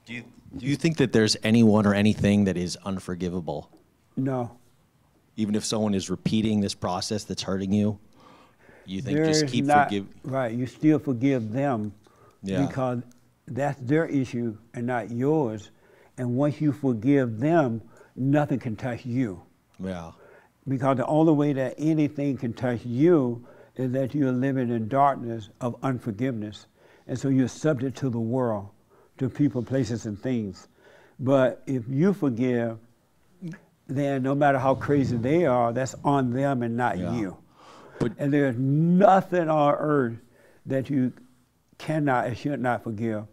Do you, do you think that there's anyone or anything that is unforgivable? No. Even if someone is repeating this process that's hurting you, you think There just is keep not, forgive? right, you still forgive them Yeah. because that's their issue and not yours. And once you forgive them, nothing can touch you. Yeah. Because the only way that anything can touch you is that you're living in darkness of unforgiveness. And so you're subject to the world, to people, places, and things. But if you forgive, then no matter how crazy they are, that's on them and not Yeah. you. But And there's nothing on earth that you cannot and should not forgive.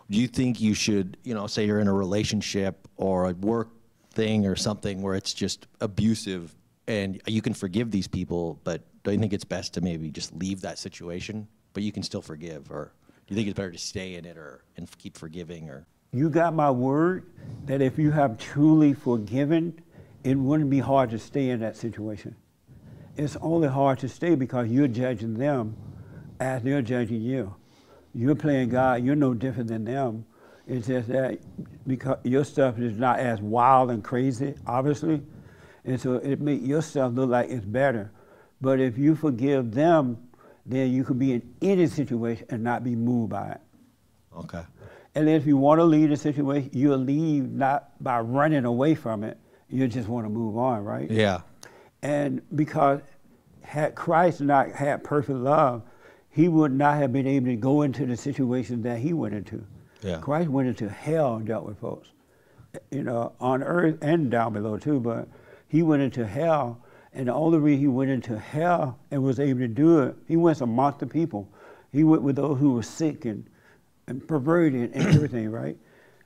do you think you should, say you're in a relationship or a work thing or something where it's just abusive and you can forgive these people, but don't you think it's best to maybe just leave that situation, but you can still forgive? Or do you think it's better to stay in it and keep forgiving? Or You got my word that if you have truly forgiven, it wouldn't be hard to stay in that situation. It's only hard to stay because you're judging them as they're judging you. You're playing God, you're no different than them. It's just that because your stuff is not as wild and crazy, obviously, and so it makes your stuff look like it's better. But if you forgive them, then you could be in any situation and not be moved by it. okay. And if you want to leave the situation, you'll leave not by running away from it. You just want to move on, right? Yeah. And because had Christ not had perfect love, he would not have been able to go into the situation that he went into. Yeah. Christ went into hell and dealt with folks, on earth and down below too, but he went into hell. And the only reason he went into hell and was able to do it, he went amongst the people. He went with those who were sick and perverted and everything, right?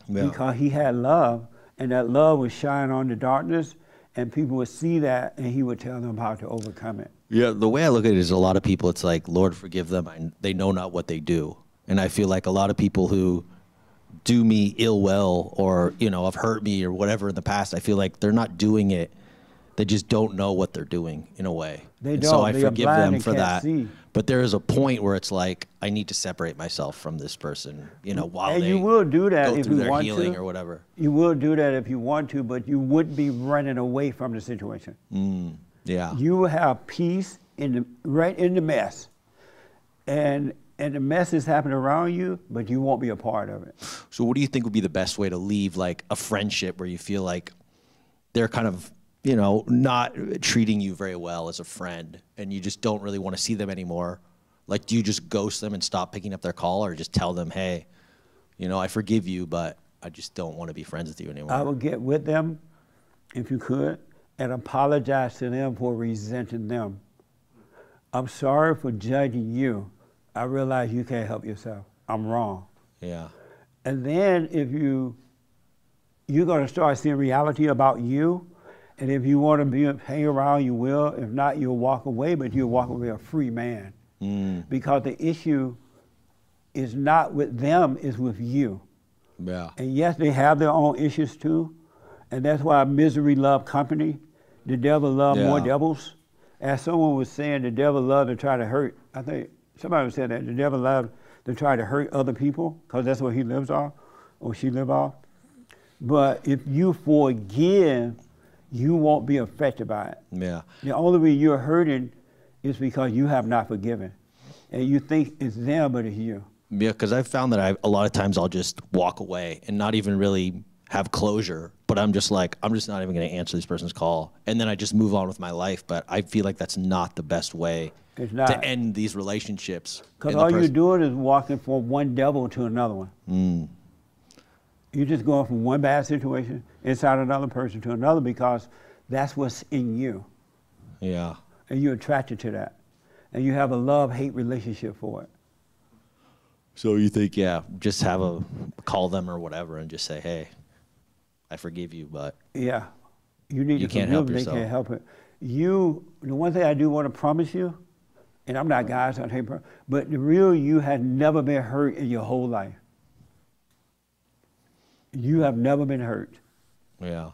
Yeah. Because he had love, and that love would shine on the darkness, and people would see that, and he would tell them how to overcome it. Yeah, the way I look at it is a lot of people, it's like, Lord, forgive them. They know not what they do. And I feel like a lot of people who do me ill will or, have hurt me or whatever in the past, I feel like they're not doing it. They just don't know what they're doing in a way. They and don't. so I They are forgive blind them and for can't that. see. But there is a point where it's like, I need to separate myself from this person, while And they you will do that go if through you their want healing to. or whatever. You will do that if you want to, but you wouldn't be running away from the situation. Yeah. You will have peace right in the mess. And the mess is happening around you, but you won't be a part of it. So what do you think would be the best way to leave like a friendship where you feel like they're kind of, not treating you very well as a friend and you just don't really want to see them anymore? Like, do you just ghost them and stop picking up their call, or just tell them, hey, I forgive you, but I just don't want to be friends with you anymore? I would get with them, if you could, and apologize to them for resenting them. I'm sorry for judging you. I realize you can't help yourself. I'm wrong. Yeah. And then if you're going to start seeing reality about you, and if you want to hang around, you will. If not, you'll walk away, but you'll walk away a free man. Because the issue is not with them, it's with you. Yeah. And yes, they have their own issues too, and that's why misery loves company. The devil loves more devils. As someone was saying, the devil loves to try to hurt. I think somebody said that the devil loves to try to hurt other people because that's what he lives off, or she lives off. But if you forgive, you won't be affected by it. Yeah. The only reason you're hurting is because you have not forgiven, and you think it's them, but it's you. Yeah, because I've found that a lot of times I'll just walk away and not even really have closure, but I'm just not even going to answer this person's call. And then I just move on with my life. But I feel like that's not the best way It's not. to end these relationships. Because all you're doing is walking from one devil to another one. You're just going from one bad situation inside another person to another because that's what's in you. Yeah. And you're attracted to that. And you have a love-hate relationship for it. So you think, just call them or whatever and just say, hey, I forgive you, but Yeah. You need to can't forgive help them, yourself. They can't help it. The one thing I do want to promise you, and I'm not God, so I take but the real you has never been hurt in your whole life. You have never been hurt. yeah.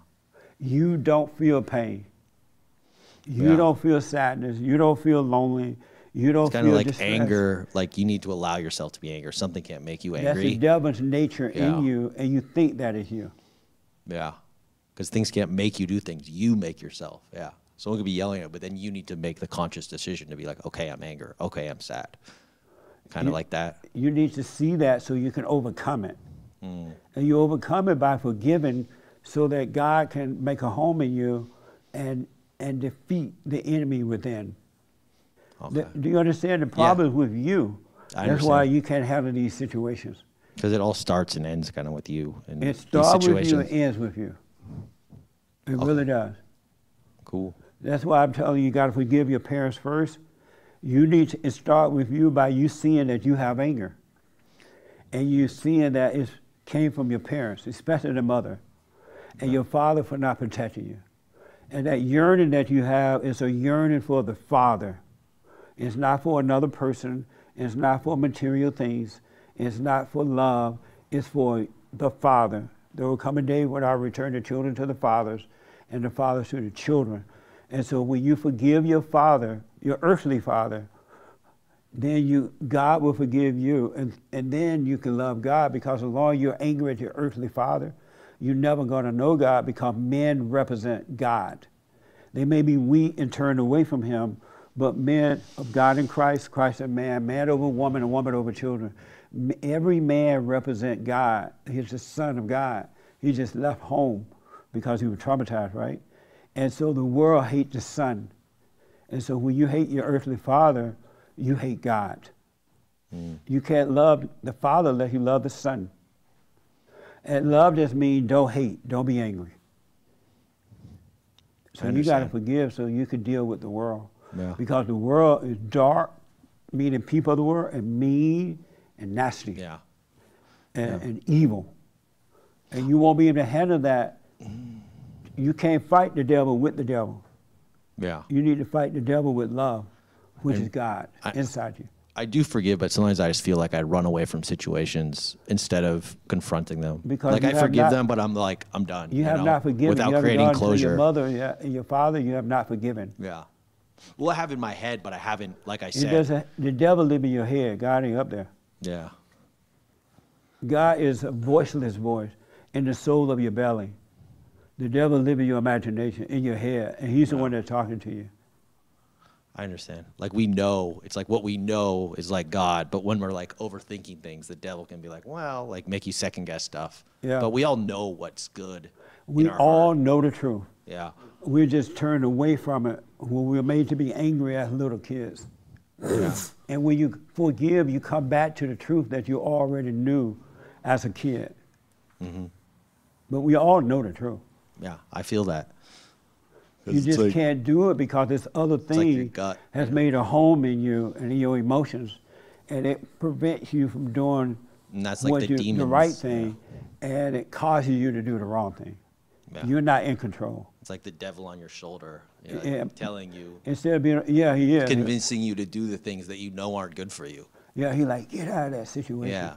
You don't feel pain. You don't feel sadness. You don't feel lonely. You don't It's kind of feel like distress. anger, like you need to allow yourself to be angry. Something can't make you That's the angry. devil's nature Yeah. in you, and you think that is you. Yeah. Because things can't make you do things. You make yourself. Yeah. Someone could be yelling at you, but then you need to make the conscious decision to be like, okay, I'm angry. Okay, I'm sad. Kind of like that. You need to see that so you can overcome it. Mm. And you overcome it by forgiving so that God can make a home in you and defeat the enemy within. Okay. Do you understand? The problem is with you. I That's why understand. you can't handle these situations. Because it all starts and ends kind of with you. And It these starts with you situations. and ends with you. It really does. Cool. That's why I'm telling you, you got to forgive your parents first. You need to start with you by you seeing that you have anger. And you seeing that it came from your parents, especially the mother, and your father for not protecting you. And that yearning that you have is a yearning for the Father. It's not for another person. It's not for material things. It's not for love. It's for the Father. There will come a day when I return the children to the fathers and the fathers to the children. And so when you forgive your father, your earthly father, then God will forgive you. And then you can love God, because as long as you're angry at your earthly father, you're never going to know God, because men represent God. They may be weak and turned away from him, but men of God in Christ, Christ and man over woman and woman over children. Every man represents God. He's the son of God. He just left home because he was traumatized, right? And so the world hates the son. And so when you hate your earthly father, you hate God. Mm. You can't love the Father unless you love the Son. And love just means don't hate, don't be angry. So you got to forgive so you can deal with the world. Yeah. Because the world is dark, meaning people of the world, and mean and nasty. Yeah. And evil. And you won't be able to handle that. You can't fight the devil with the devil. Yeah. You need to fight the devil with love, which is God inside you. I do forgive, but sometimes I just feel like I run away from situations instead of confronting them. Because like I forgive them, but I'm like, I'm done. You have not forgiven. Without you creating closure. To your mother and your father, you have not forgiven. Yeah. Well, I have in my head, but I haven't, like I said. The devil lives in your head. God ain't up there. Yeah. God is a voiceless voice in the soul of your belly. The devil lives in your imagination, in your head, and he's the one that's talking to you. I understand. Like we know, it's like what we know is like God, but when we're like overthinking things, the devil can be like, well, like make you second guess stuff. Yeah. But we all know what's good. We all know the truth. Yeah. We're just turned away from it when we were made to be angry as little kids. Yeah. And when you forgive, you come back to the truth that you already knew as a kid. Mm-hmm. But we all know the truth. Yeah, I feel that. You just can't do it because this other thing has made a home in you and in your emotions, and it prevents you from doing the right thing, and it causes you to do the wrong thing. Yeah. You're not in control. It's like the devil on your shoulder, like telling you. Instead of being, he is. Convincing you to do the things that you know aren't good for you. Yeah, he's like, get out of that situation. Yeah.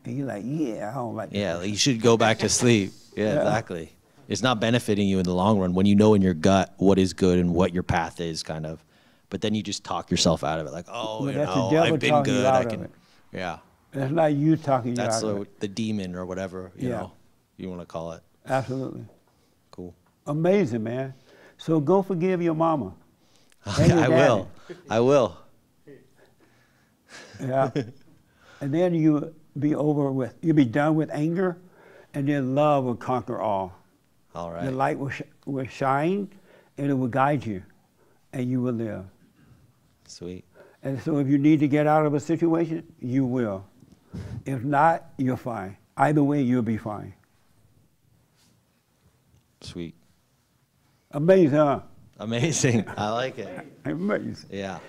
And you're like, yeah, I don't like that. Yeah, you should go back to sleep. Yeah, exactly. It's not benefiting you in the long run when you know in your gut what is good and what your path is, kind of. But then you just talk yourself out of it, like, oh, I've been good. I can. Yeah. That's not you talking you out of it. That's the demon or whatever you know you want to call it. Absolutely. Cool. Amazing, man. So go forgive your mama. I will. I will. Yeah. And then you'll be done with anger, and then love will conquer all. All right. The light will shine, and it will guide you, and you will live. Sweet. And so if you need to get out of a situation, you will. If not, you're fine. Either way, you'll be fine. Sweet. Amazing, huh? Amazing. I like it. Amazing. Yeah.